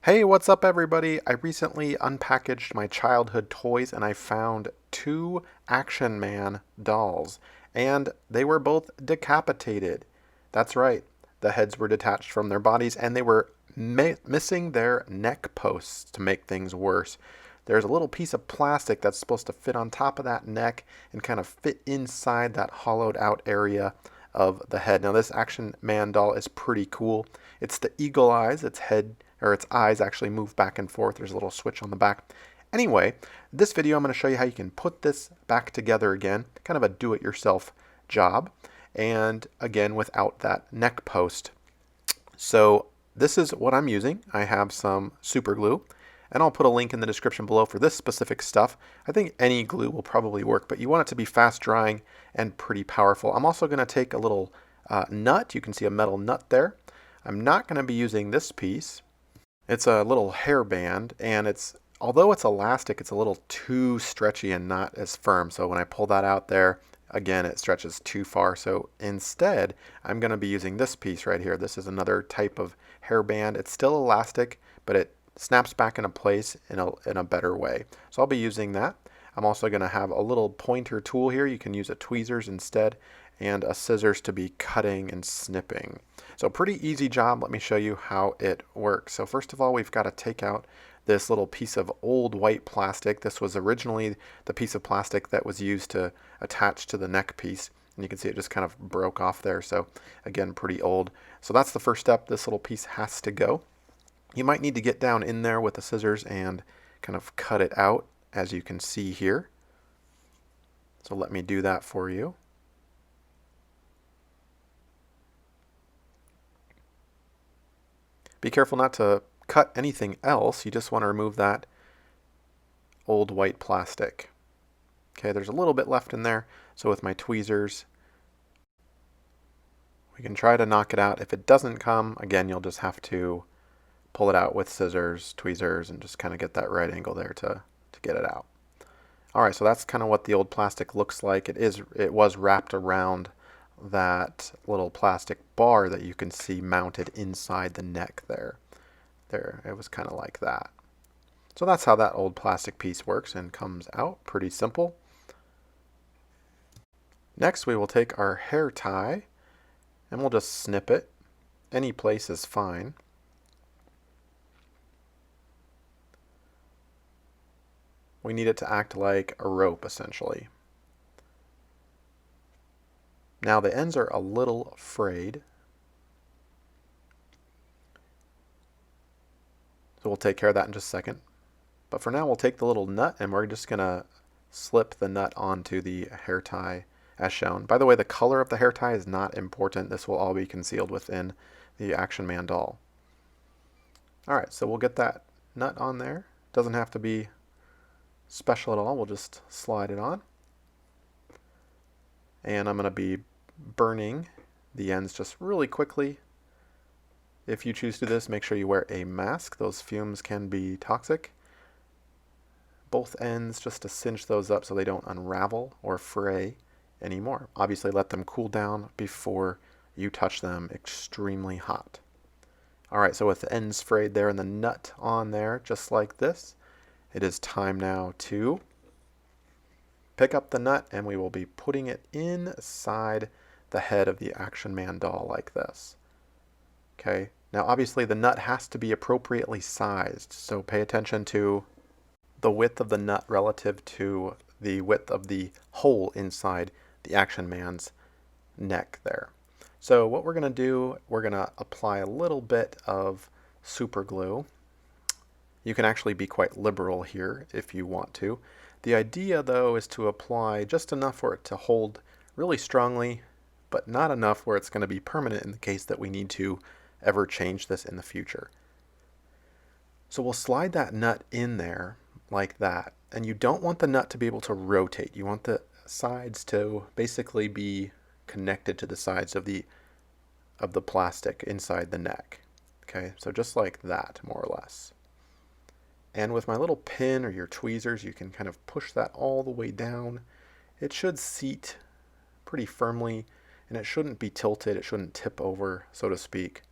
Hey, what's up, everybody? I recently unpackaged my childhood toys and I found two Action Man dolls, and they were both decapitated. That's right, the heads were detached from their bodies and they were missing their neck posts to make things worse. There's a little piece of plastic that's supposed to fit on top of that neck and kind of fit inside that hollowed out area of the head. Now, this Action Man doll is pretty cool. It's the eagle eyes, its head or its eyes actually move back and forth. There's a little switch on the back. Anyway, this video I'm going to show you how you can put this back together again, kind of a do-it-yourself job, and again without that neck post. So this is what I'm using. I have some super glue, and I'll put a link in the description below for this specific stuff. I think any glue will probably work, but you want it to be fast drying and pretty powerful. I'm also going to take a little nut. You can see a metal nut there. I'm not going to be using this piece. It's a little hairband, and although it's elastic, it's a little too stretchy and not as firm. So when I pull that out there, again, it stretches too far. So instead, I'm going to be using this piece right here. This is another type of hairband. It's still elastic, but it snaps back into place in a better way. So I'll be using that. I'm also going to have a little pointer tool here. You can use a tweezers instead, and a scissors to be cutting and snipping. So pretty easy job. Let me show you how it works. So first of all, we've got to take out this little piece of old white plastic. This was originally the piece of plastic that was used to attach to the neck piece. And you can see it just kind of broke off there. So again, pretty old. So that's the first step. This little piece has to go. You might need to get down in there with the scissors and kind of cut it out, as you can see here. So let me do that for you. Be careful not to cut anything else. You just want to remove that old white plastic. Okay, there's a little bit left in there. So with my tweezers, we can try to knock it out. If it doesn't come, again, you'll just have to pull it out with scissors, tweezers, and just kind of get that right angle there to get it out. All right, so that's kind of what the old plastic looks like. It was wrapped around that little plastic bar that you can see mounted inside the neck there. There, it was kind of like that. So that's how that old plastic piece works and comes out. Pretty simple. Next, we will take our hair tie and we'll just snip it. Any place is fine. We need it to act like a rope, essentially. Now the ends are a little frayed, so we'll take care of that in just a second. But for now, we'll take the little nut and we're just going to slip the nut onto the hair tie as shown. By the way, the color of the hair tie is not important. This will all be concealed within the Action Man doll. Alright, so we'll get that nut on there. Doesn't have to be special at all. We'll just slide it on. And I'm going to be burning the ends just really quickly. If you choose to do this, make sure you wear a mask. Those fumes can be toxic. Both ends, just to cinch those up so they don't unravel or fray anymore. Obviously, let them cool down before you touch them extremely hot. Alright, so with the ends frayed there and the nut on there, just like this, it is time now to pick up the nut, and we will be putting it inside the head of the Action Man doll like this. Okay, now obviously the nut has to be appropriately sized, so pay attention to the width of the nut relative to the width of the hole inside the Action Man's neck there. So what we're going to do, we're going to apply a little bit of super glue. You can actually be quite liberal here if you want to. The idea, though, is to apply just enough for it to hold really strongly, but not enough where it's going to be permanent in the case that we need to ever change this in the future. So we'll slide that nut in there like that, and you don't want the nut to be able to rotate. You want the sides to basically be connected to the sides of the plastic inside the neck. Okay, so just like that, more or less. And with my little pin or your tweezers, you can kind of push that all the way down. It should seat pretty firmly, and it shouldn't be tilted. It shouldn't tip over, so to speak.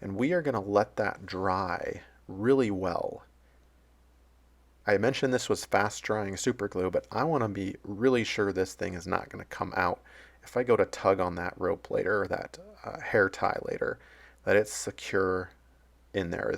And we are going to let that dry really well. I mentioned this was fast drying super glue, but I want to be really sure this thing is not going to come out if I go to tug on that rope later, or that hair tie later, that it's secure in there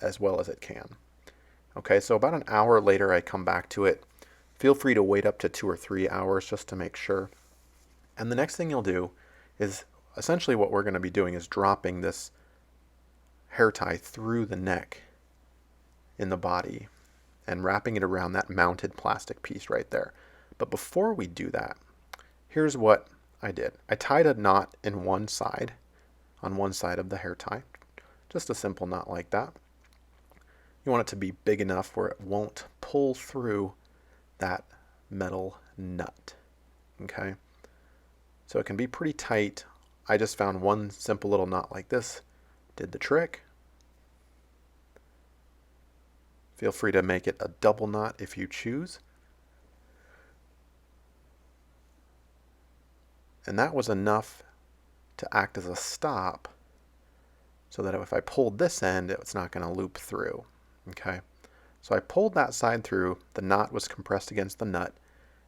as well as it can. Okay, so about an hour later I come back to it. Feel free to wait up to 2 or 3 hours just to make sure. And the next thing you'll do is, essentially what we're going to be doing is dropping this hair tie through the neck in the body and wrapping it around that mounted plastic piece right there. But before we do that, here's what I did. I tied a knot in one side, on one side of the hair tie. Just a simple knot like that. You want it to be big enough where it won't pull through that metal nut. Okay? So it can be pretty tight. I just found one simple little knot like this. Did the trick. Feel free to make it a double knot if you choose. And that was enough to act as a stop so that if I pulled this end, it's not going to loop through. Okay? So I pulled that side through, the knot was compressed against the nut,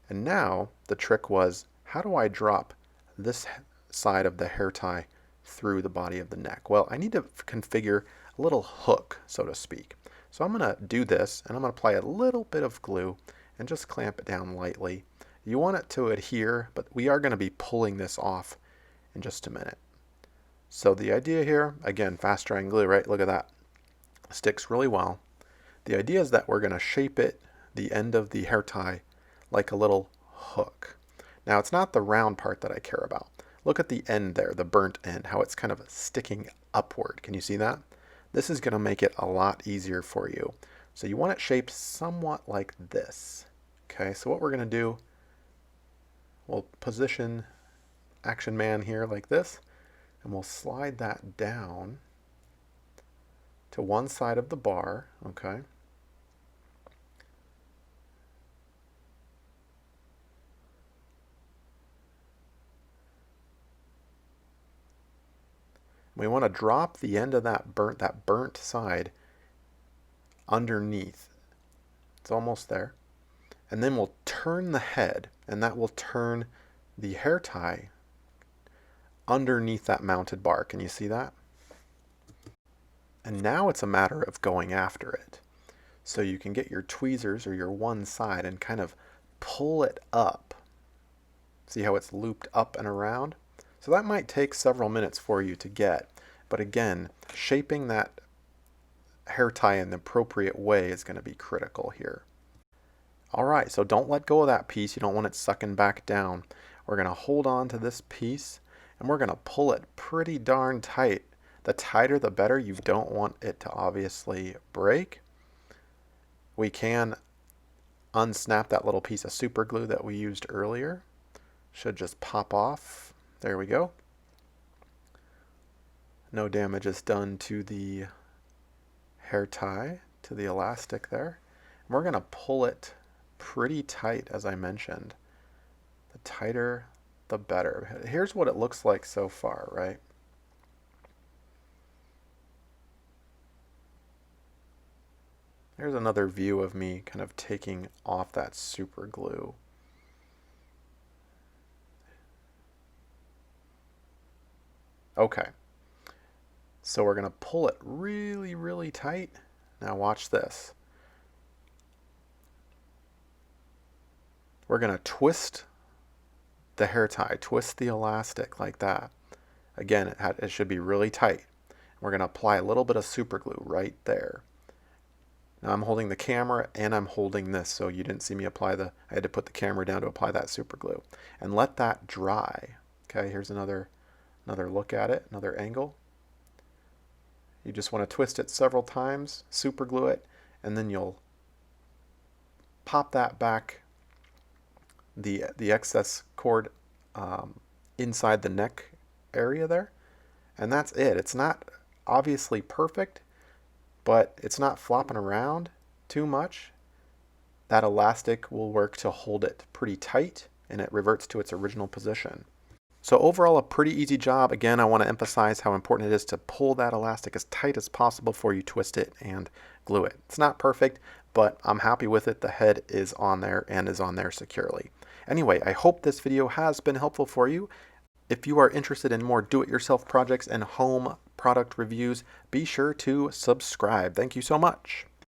and now the trick was, how do I drop this side of the hair tie through the body of the neck? Well, I need to configure a little hook, so to speak. So I'm going to do this, and I'm going to apply a little bit of glue and just clamp it down lightly. You want it to adhere, but we are going to be pulling this off in just a minute. So the idea here, again, fast drying glue, right? Look at that. Sticks really well. The idea is that we're going to shape it, the end of the hair tie, like a little hook. Now, it's not the round part that I care about. Look at the end there, the burnt end, how it's kind of sticking upward. Can you see that? This is going to make it a lot easier for you. So you want it shaped somewhat like this. Okay, so what we're going to do, we'll position Action Man here like this, and we'll slide that down to one side of the bar, okay? We want to drop the end of that burnt side underneath. It's almost there. And then we'll turn the head, and that will turn the hair tie underneath that mounted bar. Can you see that? And now it's a matter of going after it. So you can get your tweezers or your one side and kind of pull it up. See how it's looped up and around? So that might take several minutes for you to get. But again, shaping that hair tie in the appropriate way is going to be critical here. All right, so don't let go of that piece. You don't want it sucking back down. We're going to hold on to this piece, and we're going to pull it pretty darn tight. The tighter, the better. You don't want it to obviously break. We can unsnap that little piece of super glue that we used earlier. Should just pop off. There we go. No damage is done to the hair tie, to the elastic there. And we're going to pull it pretty tight, as I mentioned. The tighter, the better. Here's what it looks like so far, right? Here's another view of me kind of taking off that super glue. Okay. So we're going to pull it really, really tight. Now watch this. We're going to twist the hair tie, twist the elastic like that. Again, it should be really tight. We're going to apply a little bit of super glue right there. Now I'm holding the camera and I'm holding this, so you didn't see me apply I had to put the camera down to apply that super glue. And let that dry. Okay, here's another look at it, another angle. You just want to twist it several times, super glue it, and then you'll pop that back, the excess cord inside the neck area there, and that's it. It's not obviously perfect, but it's not flopping around too much. That elastic will work to hold it pretty tight, and it reverts to its original position. So overall, a pretty easy job. Again, I want to emphasize how important it is to pull that elastic as tight as possible before you twist it and glue it. It's not perfect, but I'm happy with it. The head is on there and is on there securely. Anyway, I hope this video has been helpful for you. If you are interested in more do-it-yourself projects and home product reviews, be sure to subscribe. Thank you so much.